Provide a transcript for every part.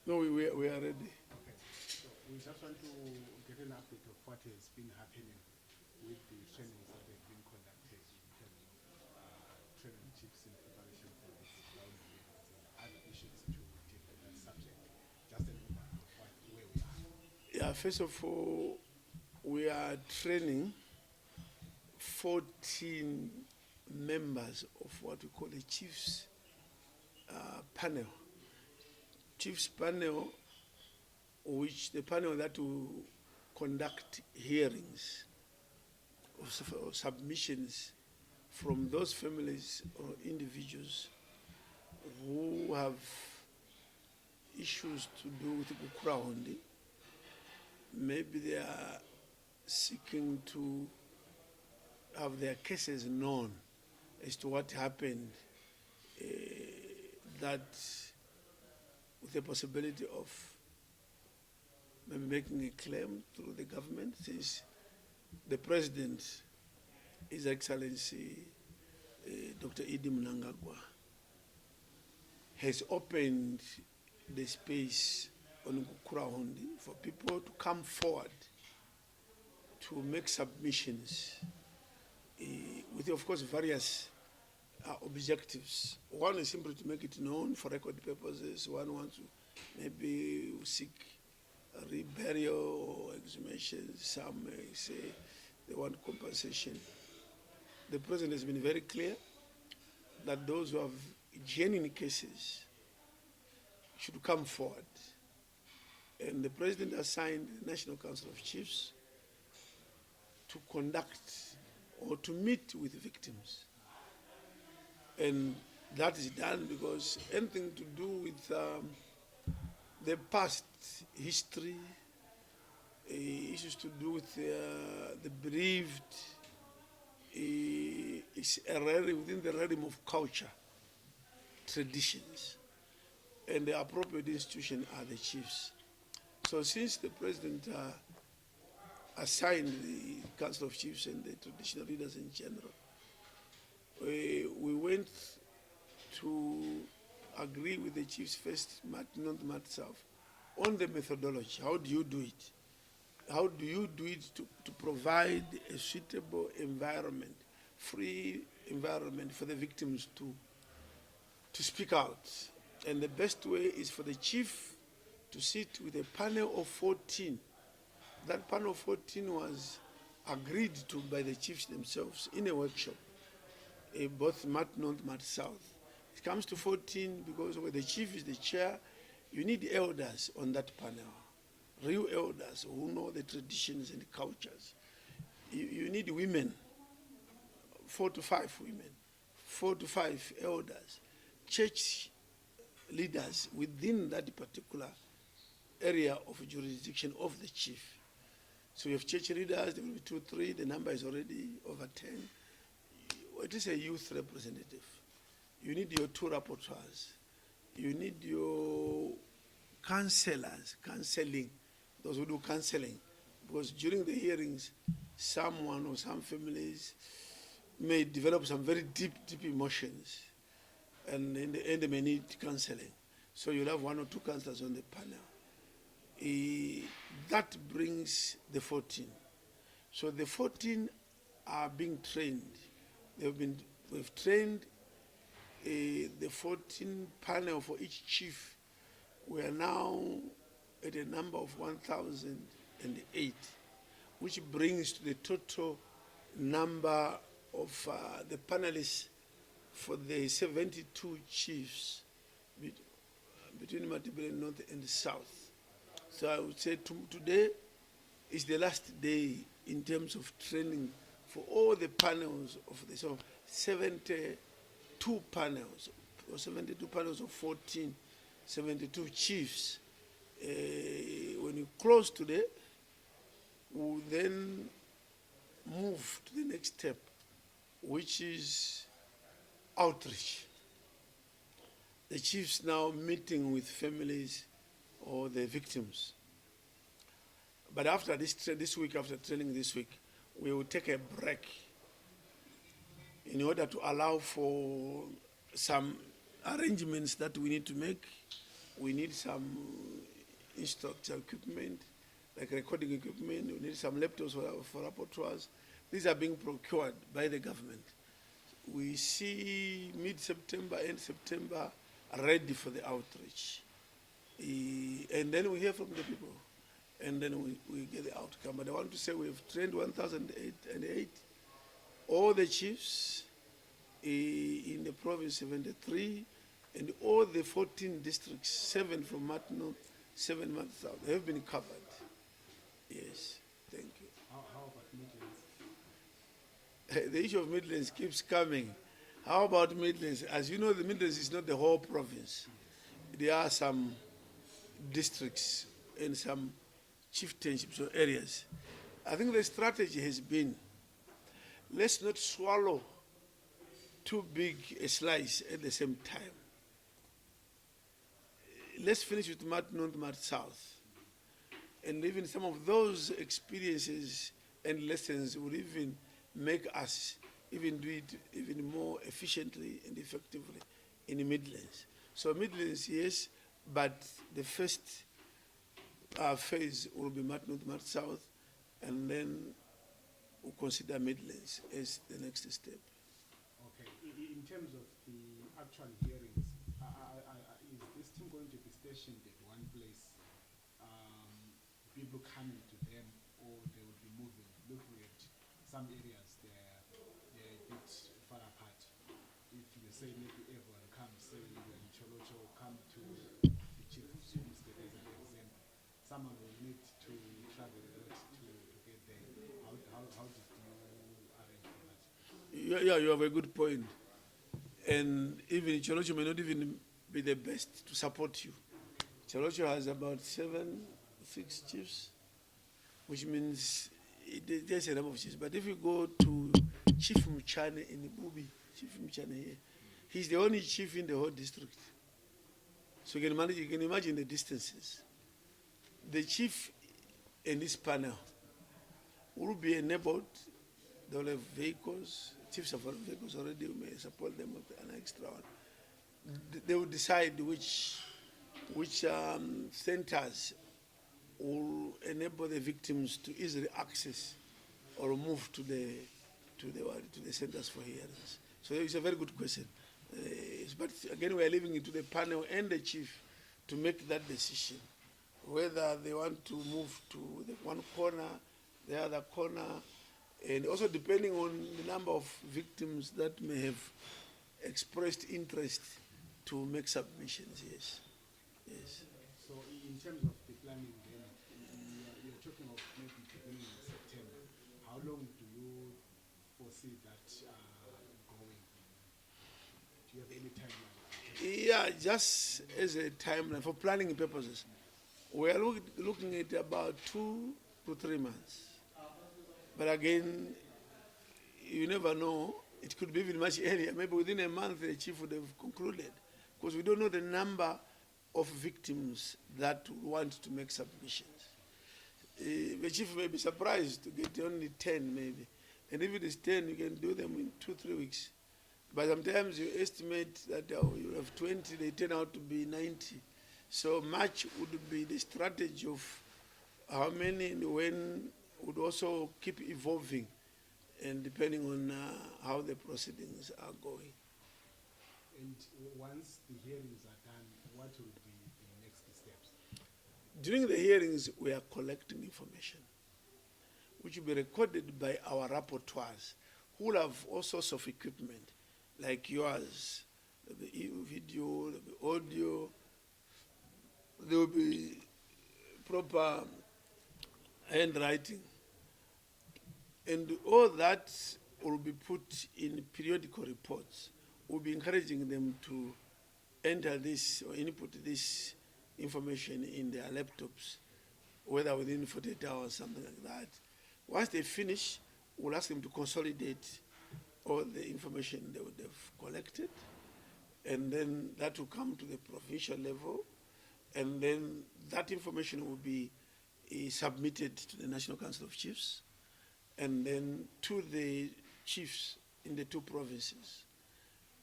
No, we are ready. Okay, so we just want to get an update of what has been happening with the trainings that have been conducted in terms of training chiefs in preparation for the ground hearings and other issues to deal with that subject. Just an overview of where we are. Yeah, first of all, we are training 14 members of what we call a chiefs panel. Chiefs panel, which the panel that will conduct hearings or submissions from those families or individuals who have issues to do with Gukurahundi. Maybe they are seeking to have their cases known as to what happened, that with the possibility of maybe making a claim through the government, since the president, His Excellency Dr. Idi Mnangagwa, has opened the space on Gukurahundi for people to come forward to make submissions with, of course, various objectives. One is simply to make it known for record purposes. One wants to maybe seek a reburial or exhumation. Some may say they want compensation. The President has been very clear that those who have genuine cases should come forward. And the President assigned the National Council of Chiefs to conduct or to meet with victims. And that is done because anything to do with the past history, issues to do with the bereaved, is within the realm of culture, traditions, and the appropriate institution are the chiefs. So since the President assigned the Council of Chiefs and the traditional leaders in general, we went to agree with the chiefs first, North, South, on the methodology. How do you do it? How do you do it to provide a suitable environment, free environment for the victims to speak out? And the best way is for the chief to sit with a panel of 14. That panel of 14 was agreed to by the chiefs themselves in a workshop, both North, South. It comes to 14 because when the chief is the chair, you need elders on that panel, real elders who know the traditions and the cultures. You need women, 4 to 5 women, 4 to 5 elders, church leaders within that particular area of jurisdiction of the chief. So you have church leaders, there will be 2, 3, the number is already over 10. It is a youth representative. You need your 2 rapporteurs. You need your counselors, counseling, those who do counseling. Because during the hearings, someone or some families may develop some very deep emotions. And in the end, they may need counseling. So you'll have 1 or 2 counselors on the panel. That brings the 14. So the 14 are being trained. We've trained the 14 panel for each chief. We are now at a number of 1,008, which brings to the total number of the panelists for the 72 chiefs between Matibele North and South. So I would say today is the last day in terms of training for all the panels of this. So 72 panels, or 72 panels of 14, 72 chiefs. When you close today, we'll then move to the next step, which is outreach. The chiefs now meeting with families or the victims. But after this week, after training this week, we will take a break in order to allow for some arrangements that we need to make We need some instructor equipment, like recording equipment. We need some laptops for rapporteurs. These are being procured by the government. We see mid-September, end September, ready for the outreach. And then we hear from the people. And then we get the outcome. But I want to say we've trained 1,008. All the chiefs in the province, 73, and all the 14 districts, 7 from Mat North, 7 Mat South, have been covered. Yes, thank you. How about Midlands? The issue of Midlands keeps coming. How about Midlands? As you know, the Midlands is not the whole province. There are some districts and some chieftainships or areas. I think the strategy has been, let's not swallow too big a slice at the same time. Let's finish with Mat North, Mat South. And even some of those experiences and lessons will even make us even do it even more efficiently and effectively in the Midlands. So Midlands, yes, but the first phase will be Mat North, Mat South, and then we'll consider Midlands as the next step. Okay. In terms of the actual hearings, is this team going to be stationed at one place, people coming to them, or they will be moving, looking at some areas they're a bit far apart? If you say maybe everyone comes, say you're in Cholocho, come to the chief of State as an example, someone will need to travel a lot to get there. How did you arrange for that? Yeah, you have a good point. And even Cholocho may not even be the best to support you. Cholocho has about 6 chiefs, which means there's a number of chiefs. But if you go to Chief Mchane in Bubi, Chief Mchane here, he's the only chief in the whole district. So you can imagine the distances. The chief in this panel will be enabled. They will have vehicles. Chiefs have vehicles already. We may support them with an extra one. They will decide which centers will enable the victims to easily access or move to the centers for hearings. So it's a very good question. But again, we are leaving it to the panel and the chief to make that decision, whether they want to move to the one corner, the other corner, and also depending on the number of victims that may have expressed interest to make submissions. Yes. Yes. So in terms of the planning, then you're talking of maybe beginning in September. How long do you foresee that going? Do you have any timeline? Yeah, just as a timeline for planning purposes, we are looking at about 2 to 3 months. But again, you never know. It could be even much earlier. Maybe within a month, the chief would have concluded, because we don't know the number of victims that want to make submissions. The chief may be surprised to get only 10, maybe. And if it is 10, you can do them in 2, 3 weeks. But sometimes you estimate that you have 20, they turn out to be 90. So much would be the strategy of how many and when would also keep evolving, and depending on how the proceedings are going. And once the hearings are done, what will be the next steps? During the hearings, we are collecting information, which will be recorded by our rapporteurs, who will have all sorts of equipment, like yours. There will be video, there will be audio, there will be proper handwriting. And all that will be put in periodical reports. We'll be encouraging them to enter this or input this information in their laptops, whether within 48 hours, something like that. Once they finish, we'll ask them to consolidate all the information they would have collected, and then that will come to the provincial level, and then that information will be submitted to the National Council of Chiefs, and then to the chiefs in the 2 provinces.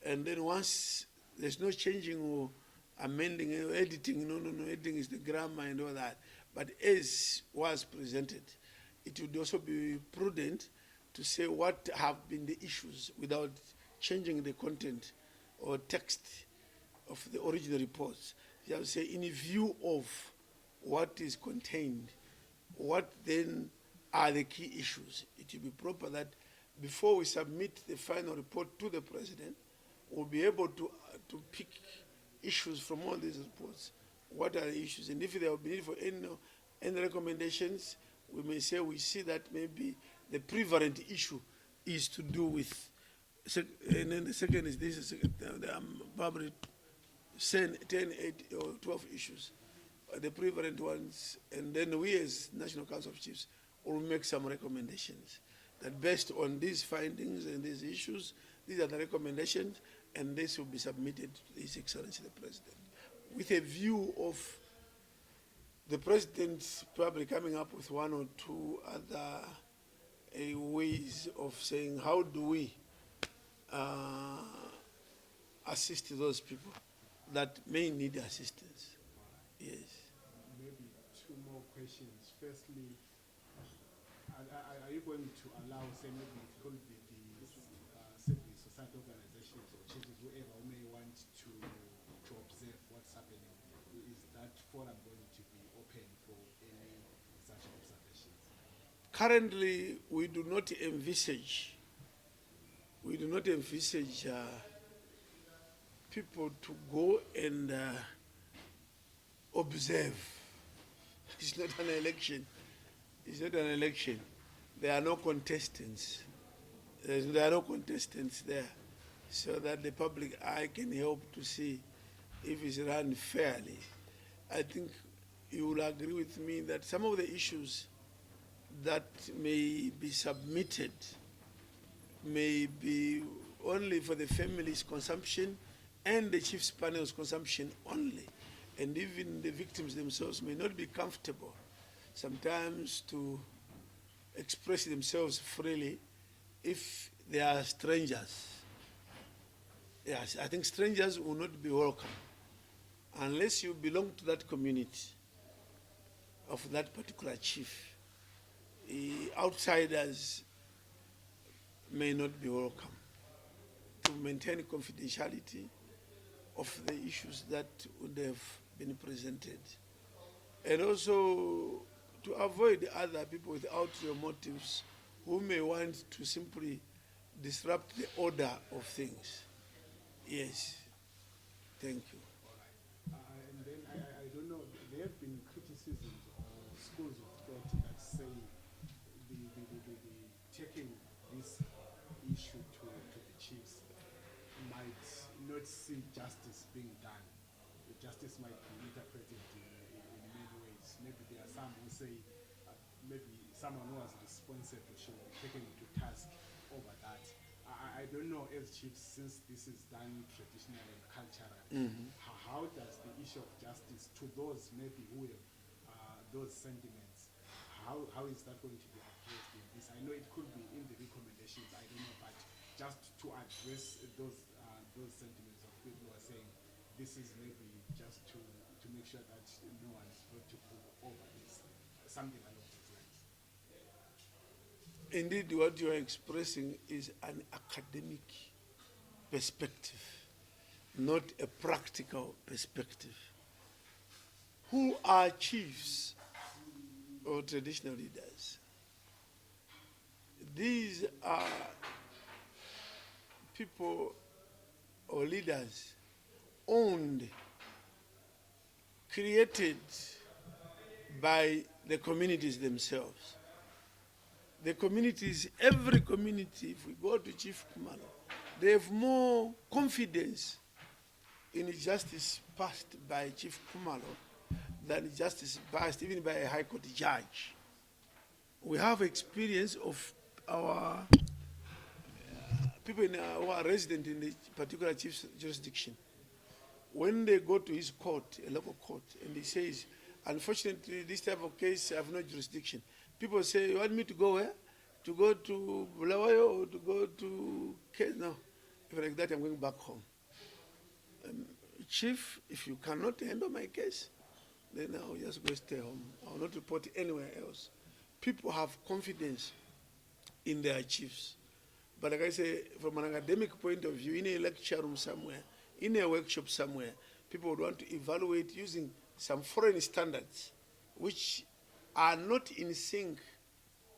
And then once there's no changing or amending, editing. No, editing is the grammar and all that. But as was presented, it would also be prudent to say what have been the issues without changing the content or text of the original reports. You have to say, in view of what is contained, what then are the key issues? It will be proper that before we submit the final report to the president, we'll be able to pick issues from all these reports. What are the issues? And if there will be need for any recommendations, we may say we see that maybe the prevalent issue is to do with, and then the second is this, probably 10, 8, or 12 issues, the prevalent ones, and then we as National Council of Chiefs will make some recommendations that based on these findings and these issues, these are the recommendations, and this will be submitted to His Excellency the President, with a view of the President probably coming up with one or two other ways of saying how do we assist those people that may need assistance. Yes. Maybe two more questions. Firstly, are you going to allow, say, maybe it could be the civil society organizations or churches, whoever who may want to observe what's happening? Is that forum going to be open for any such observations? Currently, we do not envisage people to go and observe. It's not an election. It's not an election. There are no contestants. There are no contestants there, so that the public eye can help to see if it's run fairly. I think you will agree with me that some of the issues that may be submitted may be only for the family's consumption and the chief's panel's consumption only. And even the victims themselves may not be comfortable sometimes to express themselves freely if they are strangers. Yes, I think strangers will not be welcome unless you belong to that community of that particular chief. Outsiders may not be welcome, to maintain confidentiality of the issues that would have been presented, and also to avoid other people with ulterior motives who may want to simply disrupt the order of things. Yes. Thank you. And then I don't know, there have been criticisms or schools of thought that say the taking this issue to the chiefs might not see justice being done. The justice might be interpreted in many ways. Maybe there are some who say maybe someone who was responsible should be taken to task over that. I don't know, as chiefs, since this is done traditionally and culturally, how does the issue of justice to those maybe who have those sentiments, how is that going to be addressed in this? I know it could be in the recommendations, I don't know, but just to address those sentiments of people who are saying this is maybe just to make sure that no one is brought to book over this, something along those lines. Indeed, what you are expressing is an academic perspective, not a practical perspective. Who are chiefs or traditional leaders? These are people or leaders owned, created by the communities themselves. The communities, every community, if we go to Chief Kumalo, they have more confidence in justice passed by Chief Kumalo than justice passed even by a High Court judge. We have experience of our people who are resident in the particular chief's jurisdiction. When they go to his court, a local court, and he says, unfortunately, this type of case, I have no jurisdiction. People say, you want me to go where? To go to Bulawayo or to go to Kenya? No. If like that, I'm going back home. Chief, if you cannot handle my case, then I'll just go stay home. I'll not report anywhere else. People have confidence in their chiefs. But like I say, from an academic point of view, in a lecture room somewhere, in a workshop somewhere, people would want to evaluate using some foreign standards, which are not in sync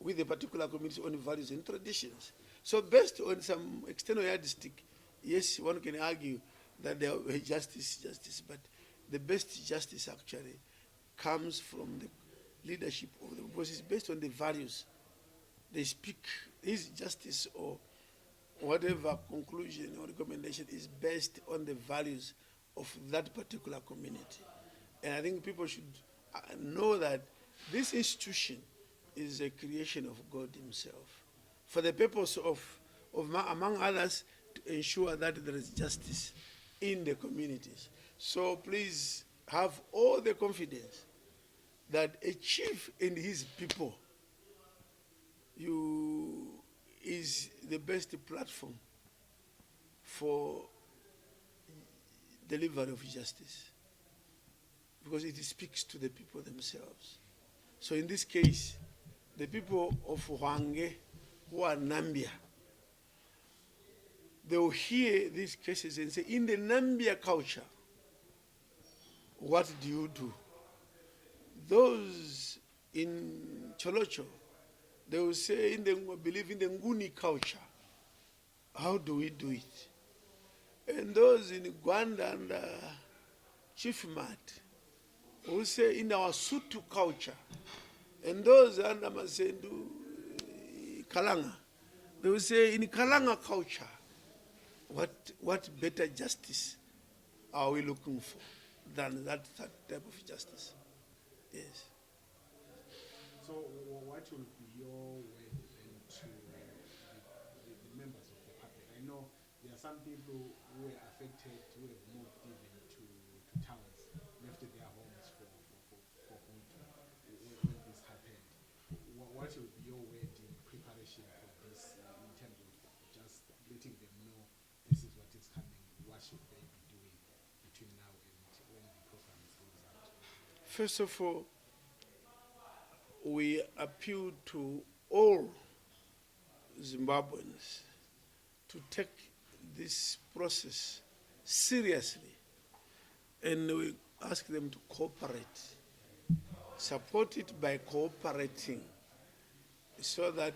with the particular community's own values and traditions. So based on some external yardstick, yes, one can argue that there were justice, but the best justice actually comes from the leadership of the bosses based on the values. They speak, his justice or whatever conclusion or recommendation is based on the values of that particular community. And I think people should know that this institution is a creation of God himself for the purpose of among others, to ensure that there is justice in the communities. So please have all the confidence that a chief and his people is the best platform for delivery of justice, because it speaks to the people themselves. So in this case, the people of Hwange, who are Nambia, they will hear these cases and say, in the Nambia culture, what do you do? Those in Cholocho, they will say, believe in the Nguni culture. How do we do it? And those in Gwanda and Chief Mat will say, in our Sutu culture. And those under Masendu, Kalanga, they will say, in Kalanga culture, what better justice are we looking for than that type of justice? Yes. So what will be your way to the members of the public? I know there are some people who were affected, who have moved even to towns, left their homes for good when this happened. What will be your way in preparation for this in terms of just letting them know this is what is coming, what should they be doing between now and when the program goes out? First of all, we appeal to all Zimbabweans to take this process seriously, and we ask them to cooperate, support it by cooperating, so that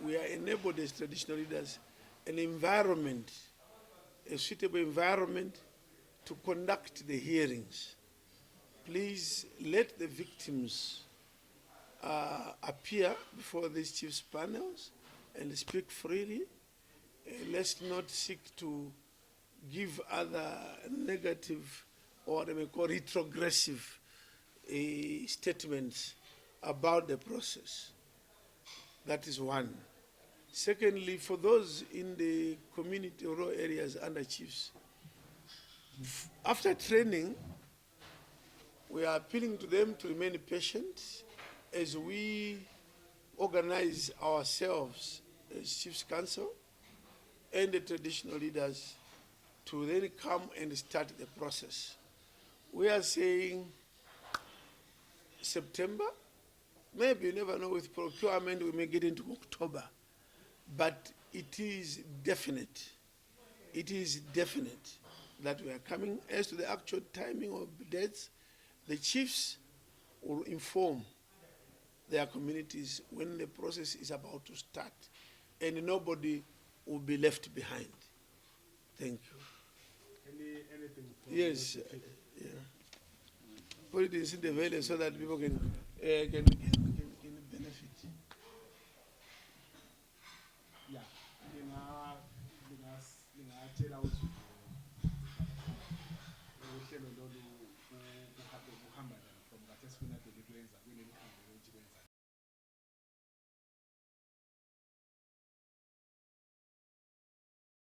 we are enabled as traditional leaders an environment, a suitable environment to conduct the hearings. Please let the victims appear before these chiefs panels and speak freely. Let's not seek to give other negative, or they may call retrogressive statements about the process. That is one. Secondly, for those in the community rural areas under chiefs, after training, we are appealing to them to remain patient as we organize ourselves as Chiefs Council and the traditional leaders to then come and start the process. We are saying September, maybe you never know, with procurement we may get into October, but it is definite that we are coming. As to the actual timing of dates, the chiefs will inform their communities when the process is about to start, and nobody will be left behind. Thank you. Anything from yes, yeah. Put it in the valley so that people can